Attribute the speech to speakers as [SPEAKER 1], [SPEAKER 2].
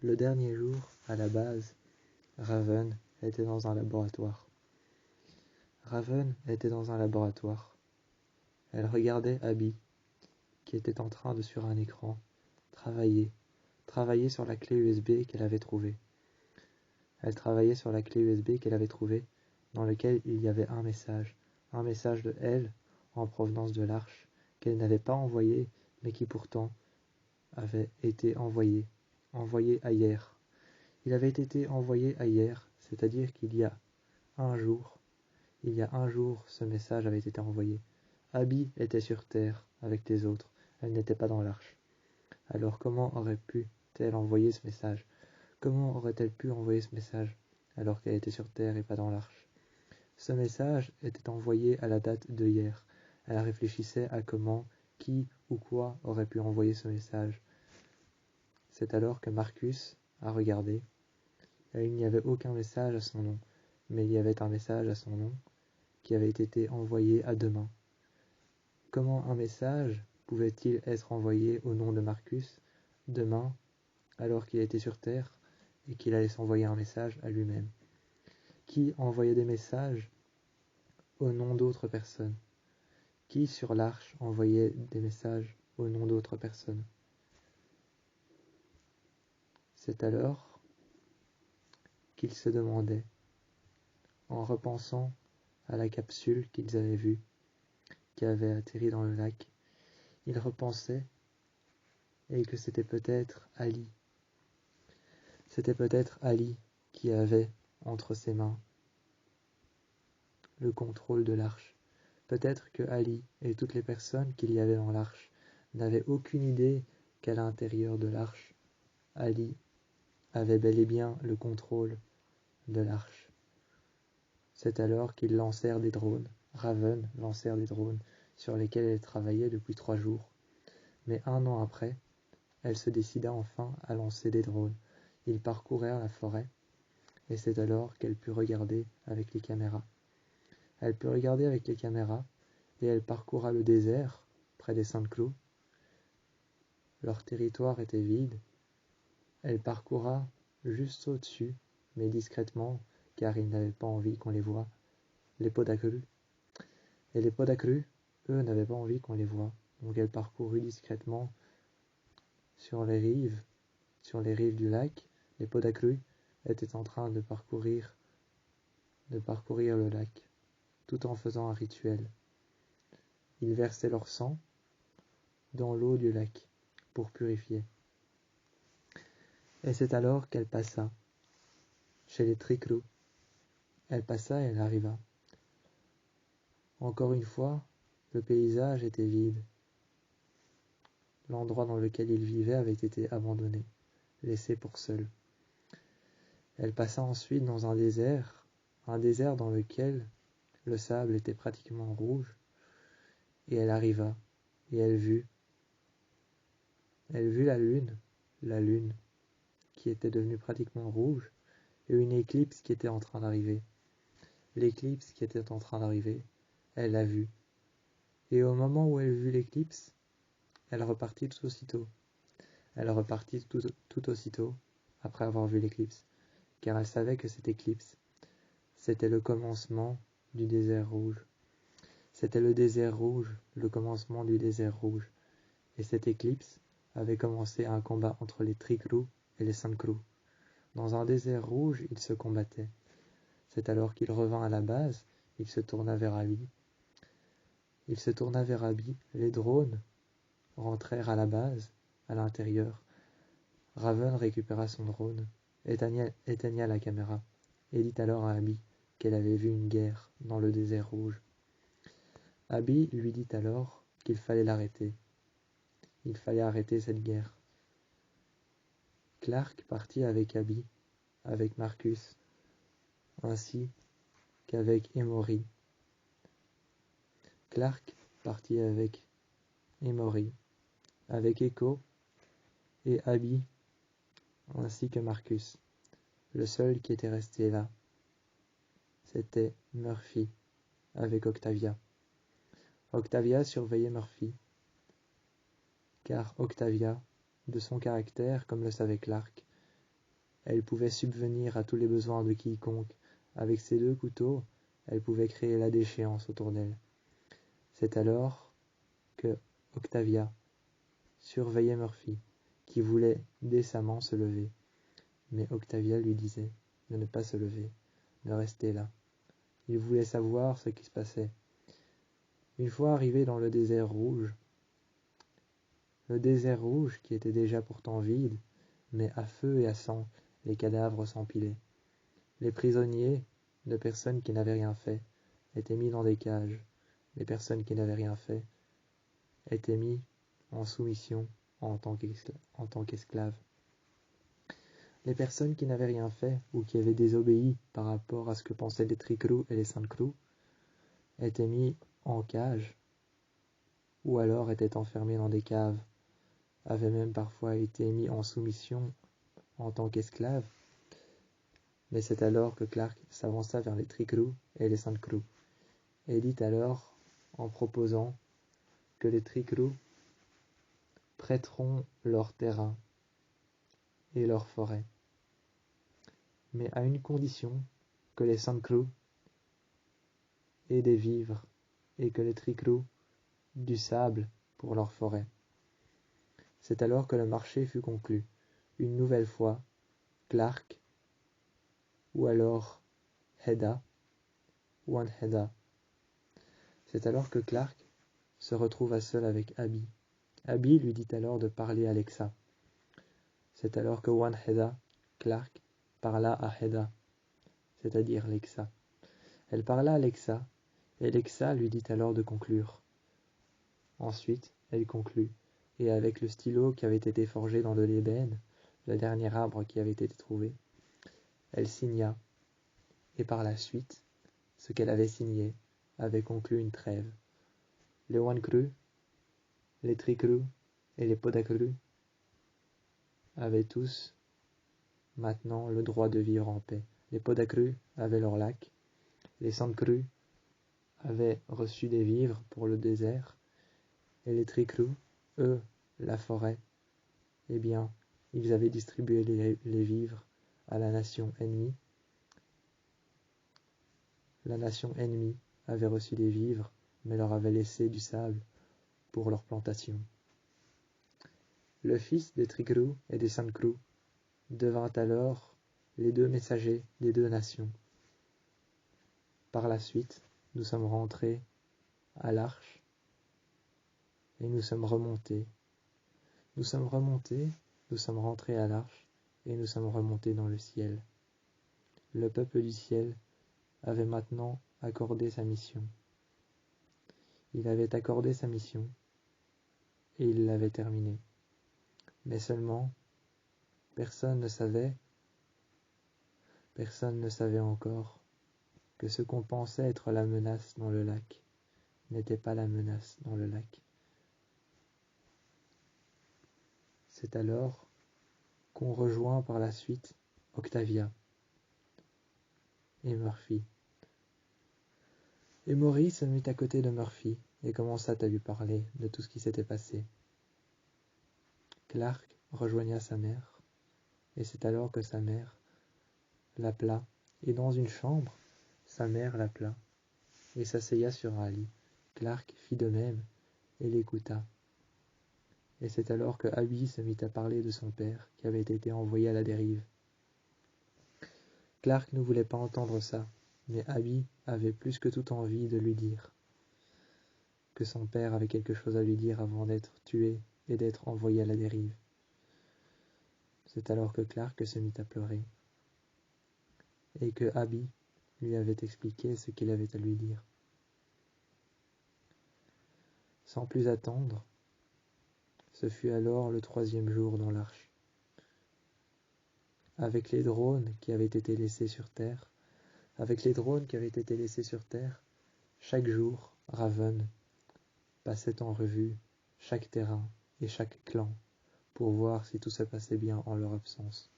[SPEAKER 1] Le dernier jour, à la base, Raven était dans un laboratoire. Elle regardait Abby, qui était en train de, sur un écran, travailler sur la clé USB qu'elle avait trouvée. Elle travaillait sur la clé USB qu'elle avait trouvée, dans lequel il y avait un message de elle, en provenance de l'arche, qu'elle n'avait pas envoyé, mais qui pourtant avait été envoyé ailleurs. Il avait été envoyé ailleurs, c'est-à-dire qu'il y a un jour, ce message avait été envoyé. Abby était sur Terre avec les autres, elle n'était pas dans l'arche. Alors comment aurait-elle envoyé ce message? Comment aurait-elle pu envoyer ce message alors qu'elle était sur Terre et pas dans l'arche? Ce message était envoyé à la date de hier. Elle réfléchissait à comment, qui ou quoi aurait pu envoyer ce message. C'est alors que Marcus a regardé, et il n'y avait aucun message à son nom, mais il y avait un message à son nom qui avait été envoyé à demain. Comment un message pouvait-il être envoyé au nom de Marcus demain, alors qu'il était sur Terre et qu'il allait s'envoyer un message à lui-même? Qui envoyait des messages au nom d'autres personnes? Qui sur l'arche envoyait des messages au nom d'autres personnes? C'est alors qu'il se demandait, en repensant à la capsule qu'ils avaient vue, qui avait atterri dans le lac, il repensait et que c'était peut-être Ali. C'était peut-être Ali qui avait entre ses mains le contrôle de l'arche. Peut-être que Ali et toutes les personnes qu'il y avait dans l'arche n'avaient aucune idée qu'à l'intérieur de l'arche, Ali avait bel et bien le contrôle de l'arche. C'est alors qu'ils lancèrent des drones. Raven lancèrent des drones sur lesquels elle travaillait depuis 3 jours. Mais 1 an après, elle se décida enfin à lancer des drones. Ils parcoururent la forêt, et c'est alors qu'elle put regarder avec les caméras. Elle put regarder avec les caméras, et elle parcourra le désert, près des Saint-Cloud. Leur territoire était vide. Elle parcourra juste au-dessus, mais discrètement, car ils n'avaient pas envie qu'on les voie, les Podacru. Et les Podacru, eux, n'avaient pas envie qu'on les voie. Donc elle parcourut discrètement sur les rives du lac. Les Podacru étaient en train de parcourir le lac, tout en faisant un rituel. Ils versaient leur sang dans l'eau du lac pour purifier. Et c'est alors qu'elle passa chez les Triclous. Elle passa et elle arriva. Encore une fois, le paysage était vide. L'endroit dans lequel ils vivaient avait été abandonné, laissé pour seul. Elle passa ensuite dans un désert dans lequel le sable était pratiquement rouge, et elle arriva, et elle vut la lune qui était devenue pratiquement rouge, et une éclipse qui était en train d'arriver. L'éclipse qui était en train d'arriver, elle l'a vue. Et au moment où elle vit l'éclipse, elle repartit tout aussitôt. Elle repartit tout aussitôt après avoir vu l'éclipse, car elle savait que cette éclipse, c'était le commencement du désert rouge. C'était le désert rouge, le commencement du désert rouge. Et cette éclipse avait commencé un combat entre les Triclous et les Saint-Cloud. Dans un désert rouge, ils se combattaient. C'est alors qu'il revint à la base, il se tourna vers Abby. Les drones rentrèrent à la base, à l'intérieur. Raven récupéra son drone, éteigna la caméra, et dit alors à Abby qu'elle avait vu une guerre dans le désert rouge. Abby lui dit alors qu'il fallait l'arrêter. Il fallait arrêter cette guerre. Clark partit avec Abby, avec Marcus, ainsi qu'avec Emory. Clark partit avec Emory, avec Echo et Abby, ainsi que Marcus. Le seul qui était resté là, c'était Murphy, avec Octavia. Octavia surveillait Murphy, car Octavia, de son caractère, comme le savait Clark, Elle pouvait subvenir à tous les besoins de quiconque. Avec ses 2 couteaux, elle pouvait créer la déchéance autour d'elle. C'est alors que Octavia surveillait Murphy, qui voulait décemment se lever. Mais Octavia lui disait de ne pas se lever, de rester là. Il voulait savoir ce qui se passait. Une fois arrivé dans le désert rouge qui était déjà pourtant vide, mais à feu et à sang, les cadavres s'empilaient. Les prisonniers, de personnes qui n'avaient rien fait, étaient mis dans des cages. Les personnes qui n'avaient rien fait étaient mis en soumission en tant qu'esclaves. Les personnes qui n'avaient rien fait ou qui avaient désobéi par rapport à ce que pensaient les Tricrew et les Sandcrew étaient mis en cage ou alors étaient enfermés dans des caves, avaient même parfois été mis en soumission en tant qu'esclaves. Mais c'est alors que Clark s'avança vers les Tricrew et les Sandcrew, et dit alors, en proposant, que les Tricrew prêteront leur terrain et leur forêt, mais à une condition, que les Sandcrew aient des vivres et que les Tricrew du sable pour leur forêt. C'est alors que le marché fut conclu. Une nouvelle fois, Clark, ou alors Hedda, One Hedda. C'est alors que Clark se retrouva seul avec Abby. Abby lui dit alors de parler à Lexa. C'est alors que One Hedda, Clark, parla à Hedda, c'est-à-dire Lexa. Elle parla à Lexa, et Lexa lui dit alors de conclure. Ensuite, elle conclut, et avec le stylo qui avait été forgé dans de l'ébène, le dernier arbre qui avait été trouvé, elle signa, et par la suite, ce qu'elle avait signé avait conclu une trêve. Les Wancrew, les Tricrew et les Podacrew avaient tous maintenant le droit de vivre en paix. Les Podacrew avaient leur lac, les Sandcrew avaient reçu des vivres pour le désert, et les Tricrew, eux, la forêt, eh bien, ils avaient distribué les vivres à la nation ennemie. La nation ennemie avait reçu des vivres, mais leur avait laissé du sable pour leur plantation. Le fils des Tricrew et des Sandcrew devint alors les 2 messagers des 2 nations. Par la suite, nous sommes rentrés à l'arche et nous sommes remontés. Nous sommes rentrés à l'arche et nous sommes remontés dans le ciel. Le peuple du ciel avait maintenant accordé sa mission. Il avait accordé sa mission et il l'avait terminée. Mais seulement, personne ne savait encore que ce qu'on pensait être la menace dans le lac n'était pas la menace dans le lac. C'est alors qu'on rejoint par la suite Octavia et Murphy. Et Maurice se mit à côté de Murphy et commença à lui parler de tout ce qui s'était passé. Clark rejoigna sa mère, et c'est alors que sa mère l'appela, et dans une chambre, sa mère l'appela, et s'asseya sur un lit. Clark fit de même, et l'écouta. Et c'est alors que Abby se mit à parler de son père, qui avait été envoyé à la dérive. Clark ne voulait pas entendre ça, mais Abby avait plus que toute envie de lui dire que son père avait quelque chose à lui dire avant d'être tué et d'être envoyé à la dérive. C'est alors que Clark se mit à pleurer, et que Abby lui avait expliqué ce qu'il avait à lui dire. Sans plus attendre, ce fut alors le 3e jour dans l'arche. Avec les drones qui avaient été laissés sur Terre, chaque jour, Raven passait en revue chaque terrain et chaque clan pour voir si tout se passait bien en leur absence.